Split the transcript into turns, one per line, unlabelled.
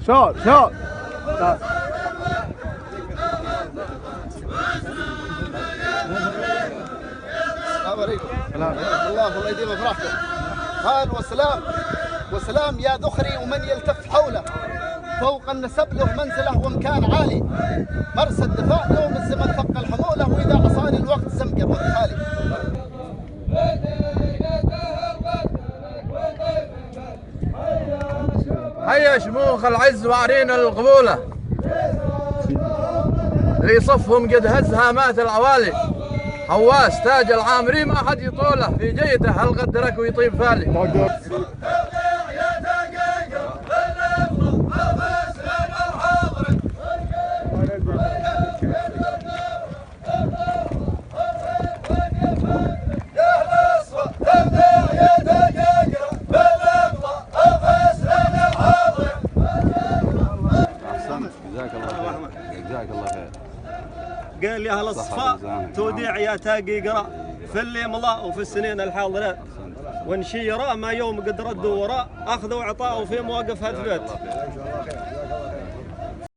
شوط شوط.
السلام عليكم. الله يديم فرحكم. قال وسلام يا ذخري ومن يلتف حوله، فوق النسب له منزله ومكان عالي، مرسى الدفاع يوم الزمن ثقل حموله، واذا عصاني الوقت زمجر والحالي.
هيا شموخ العز وعرين القبولة، اللي صفهم قد هزها مات العوالي، حواس تاج العامري ما حد يطوله، في جيته هل قدرك ويطيب فالي.
جزاك الله خير، جزاك الله خير.
قال يا اهل الصفاء توديع يا تاقي قرا في اللي مضى وفي السنين الحاضرات، ونشيرا ما يوم قد ردوا وراء، اخذوا وعطاء في مواقف هالبيت.